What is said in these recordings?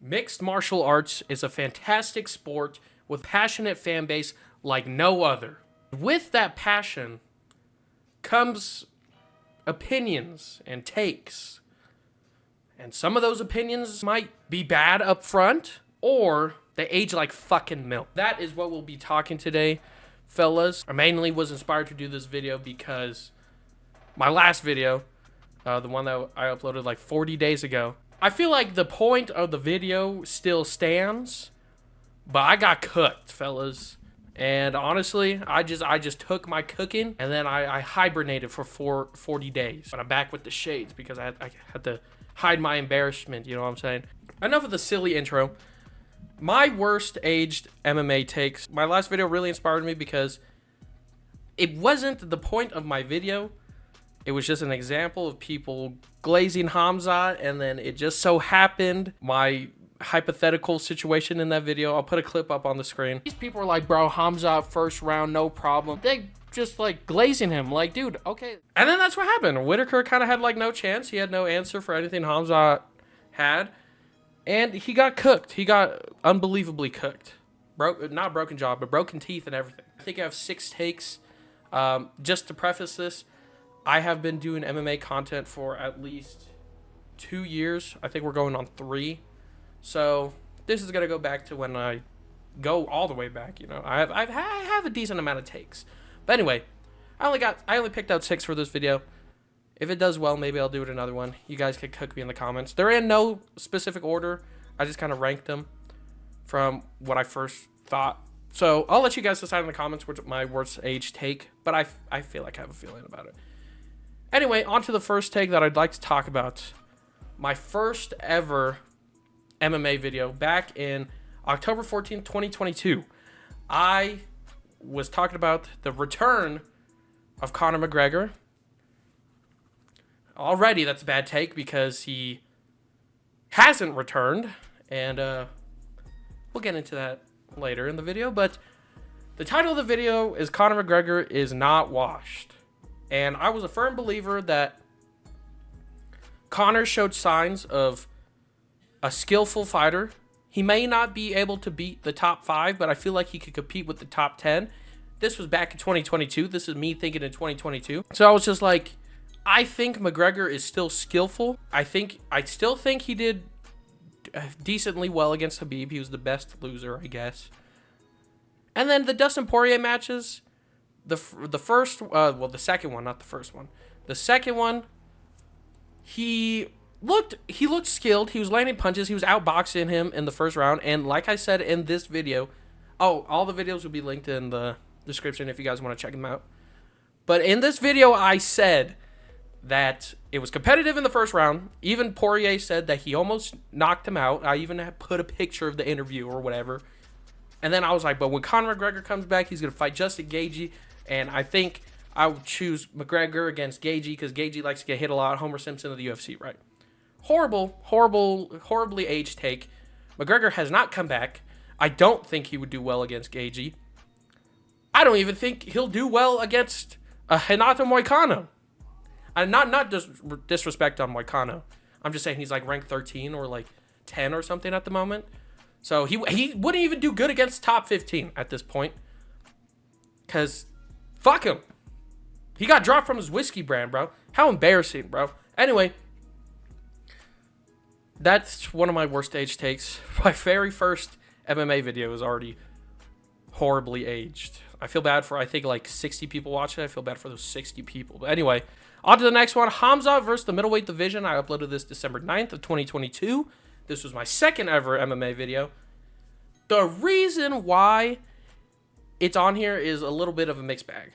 Mixed martial arts is a fantastic sport with passionate fan base like no other. With that passion comes opinions and takes. And some of those opinions might be bad up front, or they age like fucking milk. That is what we'll be talking today, fellas. I mainly was inspired to do this video because my last video, the one that I uploaded like 40 days ago, I feel like the point of the video still stands, but I got cooked, fellas. And honestly, I just took my cooking and then I hibernated for 40 days. But I'm back with the shades because I had to hide my embarrassment, you know what I'm saying? Enough of the silly intro. My worst aged MMA takes. My last video really inspired me because it wasn't the point of my video. It was just an example of people glazing Khamzat, and then it just so happened my hypothetical situation in that video. I'll put a clip up on the screen. These people are like, bro, Khamzat first round, no problem. They just like glazing him, like, dude, okay. And then that's what happened. Whitaker kind of had like no chance. He had no answer for anything Khamzat had, and he got cooked. He got unbelievably cooked. Not broken jaw, but broken teeth and everything. I think I have 6 takes. Just to preface this, I have been doing MMA content for at least 2 years. I think we're going on 3. So this is going to go back to when I go all the way back, you know. I have a decent amount of takes. But anyway, I only picked out 6 for this video. If it does well, maybe I'll do it another one. You guys can cook me in the comments. They're in no specific order. I just kind of ranked them from what I first thought. So I'll let you guys decide in the comments what's my worst age take. But I feel like I have a feeling about it. Anyway, on to the first take that I'd like to talk about. My first ever MMA video back in October 14th, 2022. I was talking about the return of Conor McGregor. Already, that's a bad take because he hasn't returned. And we'll get into that later in the video. But the title of the video is Conor McGregor is Not Washed. And I was a firm believer that Conor showed signs of a skillful fighter. He may not be able to beat the top 5, but I feel like he could compete with the top 10. This was back in 2022. This is me thinking in 2022. So I was just like, I think McGregor is still skillful. I still think he did decently well against Khabib. He was the best loser, I guess. And then the Dustin Poirier matches, the second one, not the first one. The second one, he looked skilled. He was landing punches. He was outboxing him in the first round. And like I said in this video, all the videos will be linked in the description if you guys want to check them out. But in this video, I said that it was competitive in the first round. Even Poirier said that he almost knocked him out. I even put a picture of the interview or whatever. And then I was like, but when Conor McGregor comes back, he's going to fight Justin Gaethje. And I think I would choose McGregor against Gaethje because Gaethje likes to get hit a lot. Homer Simpson of the UFC, right? Horribly aged take. McGregor has not come back. I don't think he would do well against Gaethje. I don't even think he'll do well against Renato Moicano. And not disrespect on Moicano. I'm just saying he's like ranked 13 or like 10 or something at the moment. So he wouldn't even do good against top 15 at this point. Because fuck him. He got dropped from his whiskey brand, bro. How embarrassing, bro. Anyway, that's one of my worst age takes. My very first MMA video is already horribly aged. I feel bad for, I think, like 60 people watching it. I feel bad for those 60 people. But anyway, on to the next one. Khamzat versus the middleweight division. I uploaded this December 9th of 2022. This was my second ever MMA video. The reason why it's on here is a little bit of a mixed bag.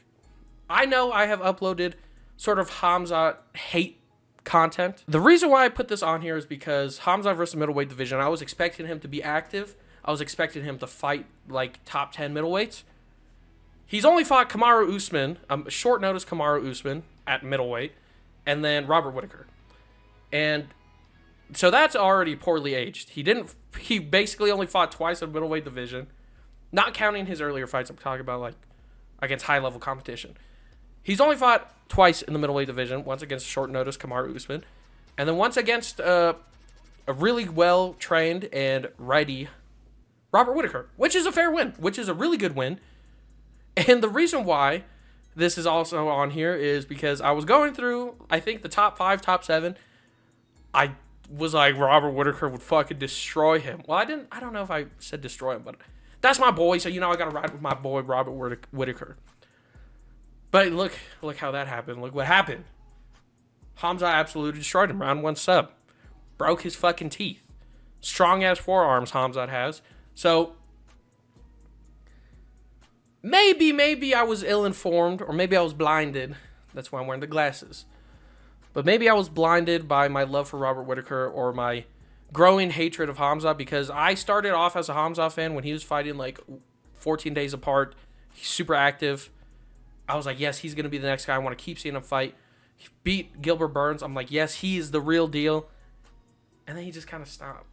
I know I have uploaded sort of Khamzat hate content. The reason why I put this on here is because Khamzat versus the middleweight division, I was expecting him to be active. I was expecting him to fight like top 10 middleweights. He's only fought Kamaru Usman, short notice Kamaru Usman at middleweight, and then Robert Whitaker. And so that's already poorly aged. He basically only fought twice in the middleweight division, not counting his earlier fights. I'm talking about like against high level competition. He's only fought twice in the middleweight division, once against short notice Kamaru Usman, and then once against a really well-trained and ready Robert Whittaker, which is a fair win, which is a really good win. And the reason why this is also on here is because I was going through, I think, the top 5, top 7. I was like, Robert Whittaker would fucking destroy him. Well, I don't know if I said destroy him, but that's my boy, so I gotta ride with my boy, Robert Whittaker. But look how that happened. Look what happened. Khamzat absolutely destroyed him. Round 1 sub. Broke his fucking teeth. Strong-ass forearms Khamzat has. So, maybe I was ill-informed, or maybe I was blinded. That's why I'm wearing the glasses. But maybe I was blinded by my love for Robert Whittaker or my growing hatred of Khamzat, because I started off as a Khamzat fan when he was fighting like 14 days apart. He's super active. I was like, yes, he's going to be the next guy. I want to keep seeing him fight. He beat Gilbert Burns. I'm like, yes, he is the real deal. And then he just kind of stopped.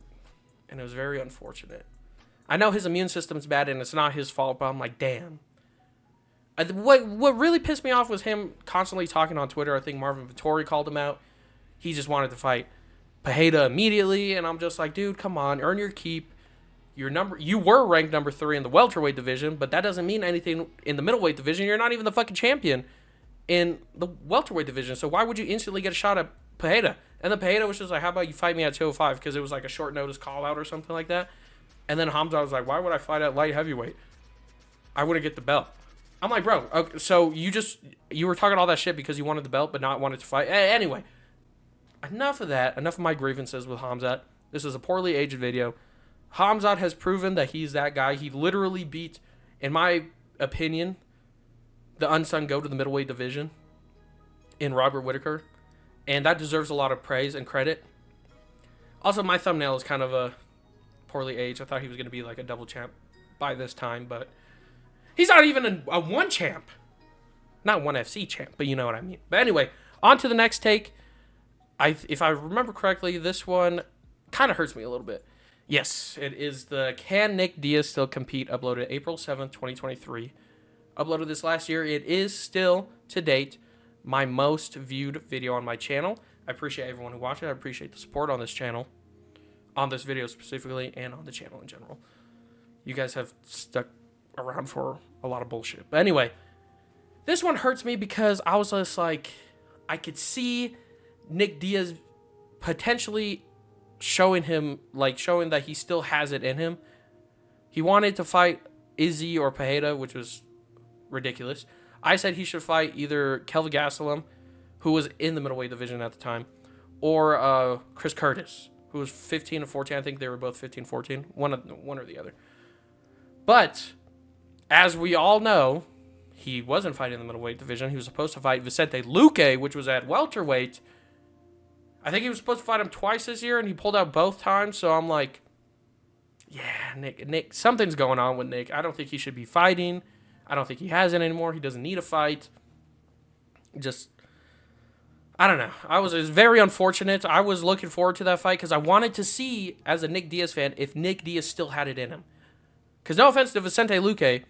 And it was very unfortunate. I know his immune system's bad and it's not his fault, but I'm like, damn. What really pissed me off was him constantly talking on Twitter. I think Marvin Vettori called him out. He just wanted to fight Pereira immediately, and I'm just like, dude, come on, earn your keep. You were ranked number 3 in the welterweight division, but that doesn't mean anything in the middleweight division. You're not even the fucking champion in the welterweight division, so why would you instantly get a shot at Pereira? And then Pereira was just like, how about you fight me at 205, because it was like a short notice call out or something like that. And then Khamzat was like, why would I fight at light heavyweight? I wouldn't get the belt. I'm like, bro, okay, so you were talking all that shit because you wanted the belt but not wanted to fight. Anyway, enough of that. Enough of my grievances with Khamzat. This is a poorly aged video. Khamzat has proven that he's that guy. He literally beat, in my opinion, the unsung GOAT of the middleweight division in Robert Whittaker. And that deserves a lot of praise and credit. Also, my thumbnail is kind of a poorly aged. I thought he was going to be like a double champ by this time, but he's not even a one champ. Not one FC champ, but you know what I mean. But anyway, on to the next take. If I remember correctly, this one kind of hurts me a little bit. Yes, it is the Can Nick Diaz Still Compete, uploaded April 7th, 2023. Uploaded this last year. It is still, to date, my most viewed video on my channel. I appreciate everyone who watched it. I appreciate the support on this channel, on this video specifically, and on the channel in general. You guys have stuck around for a lot of bullshit. But anyway, this one hurts me because I was just like, I could see Nick Diaz potentially showing that he still has it in him. He wanted to fight Izzy or Pereira, which was ridiculous. I said he should fight either Kelvin Gastelum, who was in the middleweight division at the time, or Chris Curtis, who was 15 and 14. I think they were both 15-14, one or the other. But as we all know, he wasn't fighting in the middleweight division. He was supposed to fight Vicente Luque, which was at welterweight. I think he was supposed to fight him twice this year, and he pulled out both times. So I'm like, yeah, Nick, something's going on with Nick. I don't think he should be fighting. I don't think he has it anymore. He doesn't need a fight. I don't know. It was very unfortunate. I was looking forward to that fight because I wanted to see, as a Nick Diaz fan, if Nick Diaz still had it in him. Because no offense to Vicente Luque,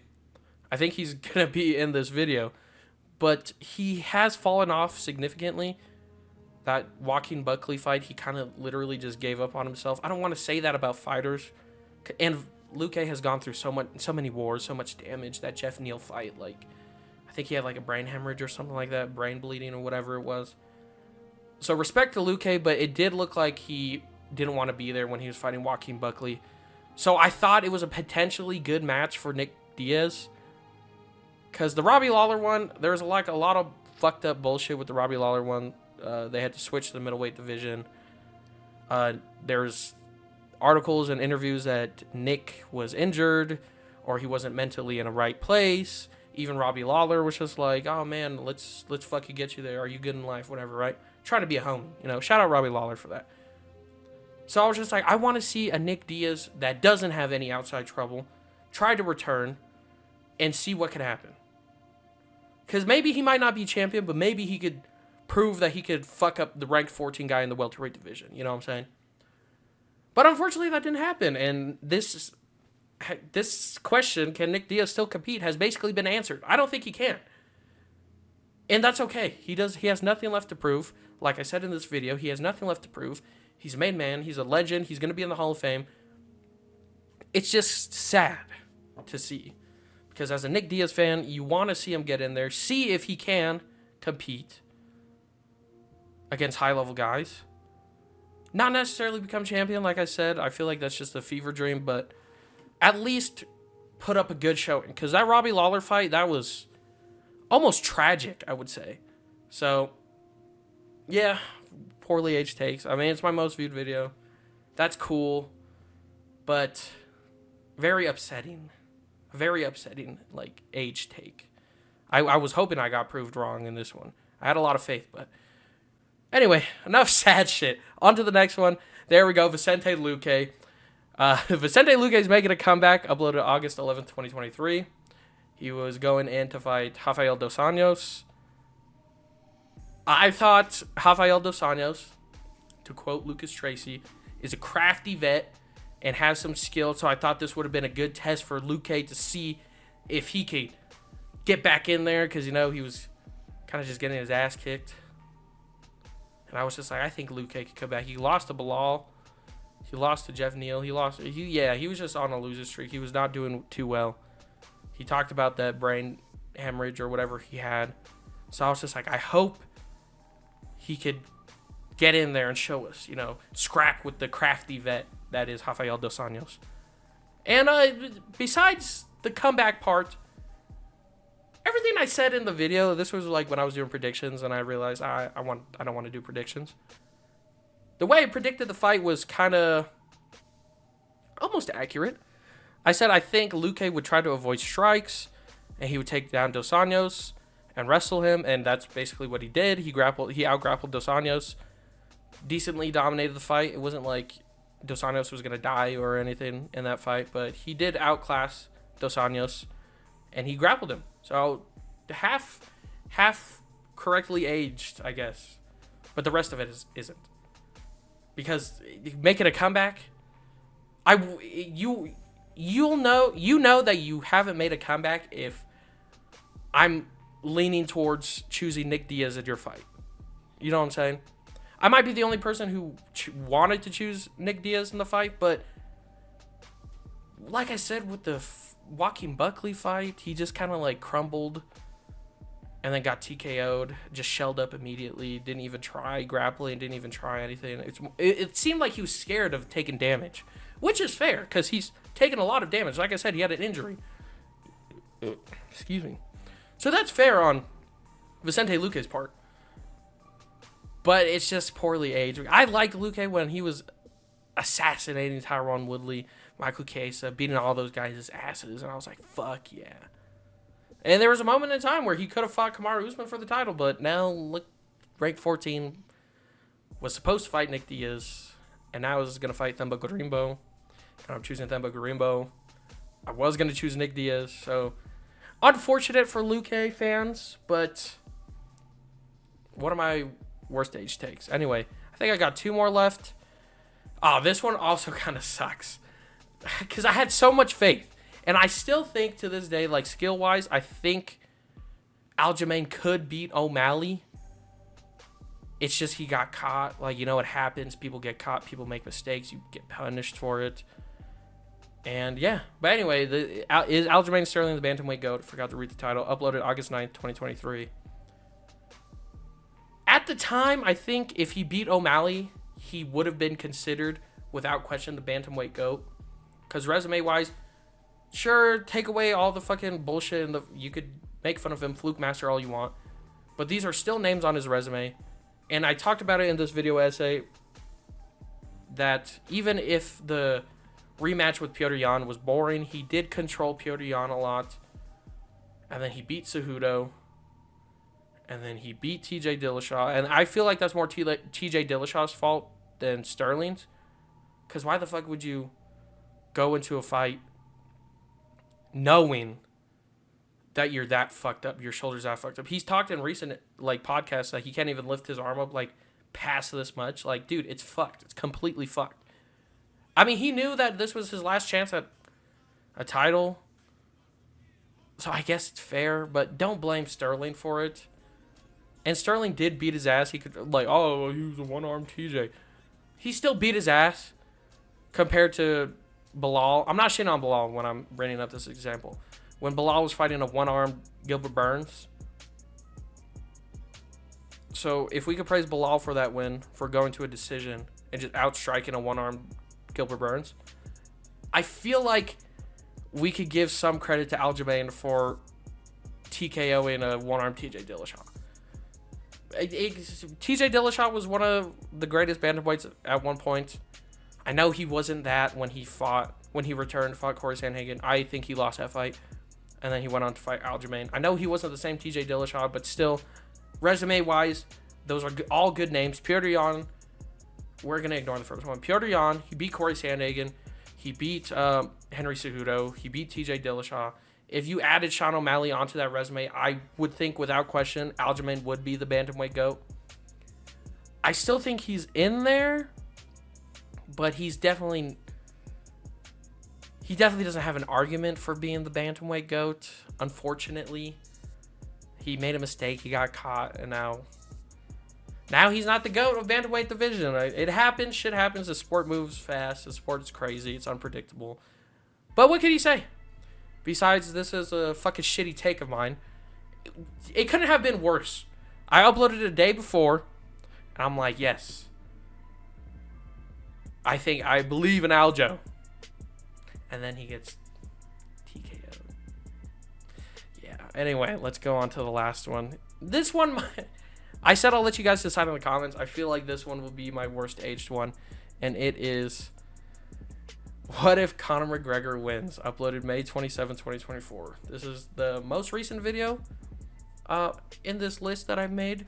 I think he's going to be in this video, but he has fallen off significantly. That Joaquin Buckley fight, he kind of literally just gave up on himself. I don't want to say that about fighters. And Luque has gone through so many wars, so much damage. That Jeff Neal fight, I think he had a brain hemorrhage or something like that, brain bleeding or whatever it was. So respect to Luque, but it did look like he didn't want to be there when he was fighting Joaquin Buckley. So I thought it was a potentially good match for Nick Diaz. Because the Robbie Lawler one, there's a lot of fucked up bullshit with the Robbie Lawler one. They had to switch to the middleweight division. There's articles and interviews that Nick was injured or he wasn't mentally in a right place. Even Robbie Lawler was just like, oh man, let's fucking get you there. Are you good in life? Whatever, right? Trying to be a homie, Shout out Robbie Lawler for that. So I was just like, I want to see a Nick Diaz that doesn't have any outside trouble try to return and see what could happen. Because maybe he might not be champion, but maybe he could prove that he could fuck up the ranked 14 guy in the welterweight division. You know what I'm saying? But unfortunately, that didn't happen. And this question, can Nick Diaz still compete, has basically been answered. I don't think he can. And that's okay. He has nothing left to prove. Like I said in this video, he has nothing left to prove. He's a made man. He's a legend. He's going to be in the Hall of Fame. It's just sad to see. Because as a Nick Diaz fan, you want to see him get in there. See if he can compete against high-level guys. Not necessarily become champion, like I said. I feel like that's just a fever dream. But at least put up a good showing. Because that Robbie Lawler fight, that was almost tragic, I would say. So, yeah, poorly aged takes. I mean, it's my most viewed video. That's cool. But very upsetting. Very upsetting, like, age take. I was hoping I got proved wrong in this one. I had a lot of faith, but... Anyway, enough sad shit. On to the next one. There we go, Vicente Luque. Vicente Luque is making a comeback, uploaded August 11th, 2023. He was going in to fight Rafael Dos Anjos. I thought Rafael Dos Anjos, to quote Lucas Tracy, is a crafty vet and has some skill, so I thought this would have been a good test for Luque to see if he could get back in there, because, you know, he was kind of just getting his ass kicked. And I was just like, I think Luque could come back. He lost to Bilal. He lost to Jeff Neal. He was just on a losing streak. He was not doing too well. He talked about that brain hemorrhage or whatever he had. So I was just like, I hope he could get in there and show us, you know, scrap with the crafty vet that is Rafael Dos Anjos. And besides the comeback part, everything I said in the video, this was like when I was doing predictions, and I realized I don't want to do predictions. The way I predicted the fight was kind of almost accurate. I said I think Luque would try to avoid strikes, and he would take down Dos Anjos and wrestle him, and that's basically what he did. He out-grappled Dos Anjos, decently dominated the fight. It wasn't like Dos Anjos was going to die or anything in that fight, but he did outclass Dos Anjos, and he grappled him. So half correctly aged, I guess, but the rest of it isn't. Because making a comeback, you'll know that you haven't made a comeback if I'm leaning towards choosing Nick Diaz at your fight. You know what I'm saying? I might be the only person who wanted to choose Nick Diaz in the fight, but like I said with the Joaquin Buckley fight, he just kind of like crumbled and then got TKO'd, just shelled up immediately, didn't even try grappling, didn't even try anything. It seemed like he was scared of taking damage, which is fair because he's taken a lot of damage. Like I said, he had an injury. Excuse me. So that's fair on Vicente Luque's part. But it's just poorly aged. I liked Luque when he was assassinating Tyron Woodley, Michael Chiesa, beating all those guys' asses, and I was like, fuck yeah. And there was a moment in time where he could have fought Kamaru Usman for the title, but now, look, rank 14 was supposed to fight Nick Diaz, and now is going to fight Themba Gorimbo, and I'm choosing Themba Gorimbo. I was going to choose Nick Diaz, so unfortunate for Luque fans, but what are my worst age takes? Anyway, I think I got two more left. Oh, this one also kind of sucks because I had so much faith. And I still think to this day, like skill-wise, I think Aljamain could beat O'Malley. It's just he got caught. Like, you know what happens. People get caught. People make mistakes. You get punished for it. And, yeah. But anyway, is Aljamain Sterling the bantamweight GOAT? Forgot to read the title. Uploaded August 9th, 2023. At the time, I think if he beat O'Malley, he would have been considered, without question, the bantamweight GOAT. Because resume-wise, sure, take away all the fucking bullshit and you could make fun of him, Fluke Master, all you want. But these are still names on his resume. And I talked about it in this video essay that even if the rematch with Petr Yan was boring, he did control Petr Yan a lot. And then he beat Cejudo. And then he beat TJ Dillashaw. And I feel like that's more TJ Dillashaw's fault than Sterling's. Because why the fuck would you go into a fight knowing that you're that fucked up, your shoulder's that fucked up? He's talked in recent like podcasts that he can't even lift his arm up like past this much. Like, dude, it's fucked. It's completely fucked. I mean, he knew that this was his last chance at a title. So I guess it's fair, but don't blame Sterling for it. And Sterling did beat his ass. He could, like, oh, he was a one-armed TJ. he still beat his ass compared to Bilal. I'm not shitting on Bilal when I'm bringing up this example. When Bilal was fighting a one-armed Gilbert Burns. So if we could praise Bilal for that win, for going to a decision and just outstriking a one-armed Gilbert Burns, I feel like we could give some credit to Aljamain for TKOing a one-armed TJ Dillashaw. TJ Dillashaw was one of the greatest bantamweights at one point. I know he wasn't that when he returned, fought Corey Sandhagen. I think he lost that fight, and then he went on to fight Aljamain. I know he wasn't the same TJ Dillashaw, but still, resume-wise, those are all good names. Petr Yan, we're going to ignore the first one. Petr Yan, he beat Corey Sandhagen. He beat Henry Cejudo. He beat TJ Dillashaw. If you added Sean O'Malley onto that resume, I would think without question Aljamain would be the bantamweight GOAT. I still think he's in there, but he definitely doesn't have an argument for being the bantamweight GOAT. Unfortunately, he made a mistake. He got caught, and now he's not the GOAT of bantamweight division. It happens. Shit happens. The sport moves fast. The sport is crazy. It's unpredictable. But what can you say? Besides, this is a fucking shitty take of mine. It couldn't have been worse. I uploaded it a day before, and I'm like, yes. I believe in Aljo. And then he gets TKO'd. Yeah, anyway, let's go on to the last one. This one, I said I'll let you guys decide in the comments. I feel like this one will be my worst aged one, and it is... What if Conor McGregor wins? Uploaded May 27, 2024. This is the most recent video in this list that I've made.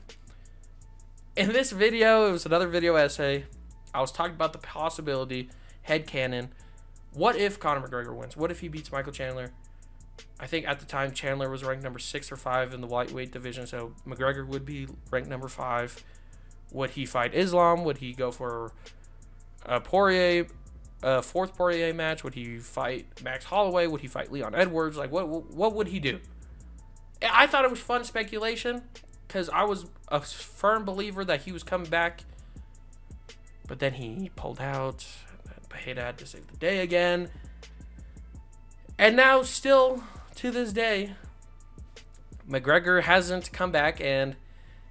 In this video, it was another video essay. I was talking about the possibility, headcanon. What if Conor McGregor wins? What if he beats Michael Chandler? I think at the time Chandler was ranked number 6 or 5 in the lightweight division, so McGregor would be ranked number 5. Would he fight Islam? Would he go for Poirier? Fourth Poirier match? Would he fight Max Holloway? Would he fight Leon Edwards? Like, what would he do? I thought it was fun speculation because I was a firm believer that he was coming back, but then he pulled out. Baheda had to save the day again, and now still to this day, McGregor hasn't come back, and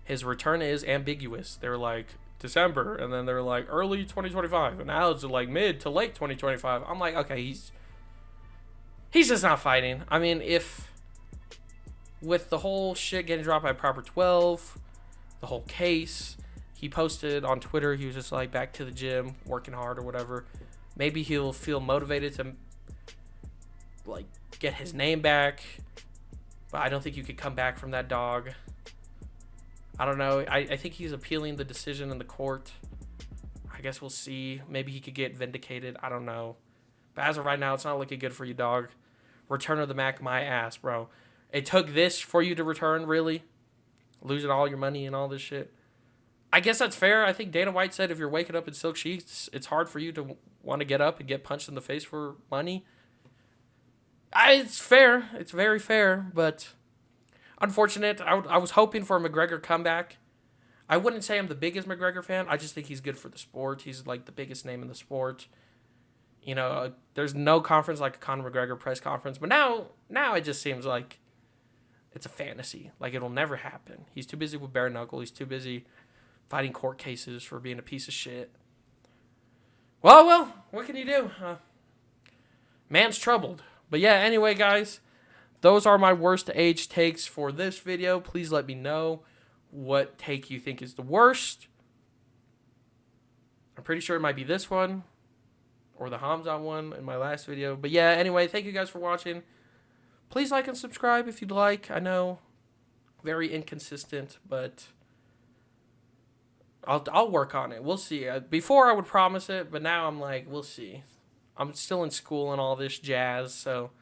his return is ambiguous. They're like December, and then they're like early 2025, and now it's like mid to late 2025. I'm like, okay, he's just not fighting. I mean, if with the whole shit getting dropped by Proper 12, the whole case, he posted on Twitter, he was just like back to the gym, working hard or whatever. Maybe he'll feel motivated to like get his name back, but I don't think you could come back from that dog. I don't know. I think he's appealing the decision in the court. I guess we'll see. Maybe he could get vindicated. I don't know. But as of right now, it's not looking good for you, dog. Return of the Mac, my ass, bro. It took this for you to return, really? Losing all your money and all this shit. I guess that's fair. I think Dana White said if you're waking up in silk sheets, it's hard for you to want to get up and get punched in the face for money. It's fair. It's very fair, but... unfortunate. I was hoping for a McGregor comeback. I wouldn't say I'm the biggest McGregor fan. I just think he's good for the sport. He's like the biggest name in the sport. You know, there's no conference like a Conor McGregor press conference. But now it just seems like it's a fantasy. Like it'll never happen. He's too busy with bare knuckle. He's too busy fighting court cases for being a piece of shit. Well, what can you do? Man's troubled. But yeah, anyway, guys. Those are my worst age takes for this video. Please let me know what take you think is the worst. I'm pretty sure it might be this one or the Khamzat one in my last video. But yeah, anyway, thank you guys for watching. Please like and subscribe if you'd like. I know, very inconsistent, but I'll work on it. We'll see. Before I would promise it, but now I'm like, we'll see. I'm still in school and all this jazz, so...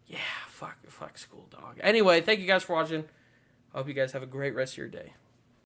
yeah, fuck school, dog. Anyway, thank you guys for watching. I hope you guys have a great rest of your day.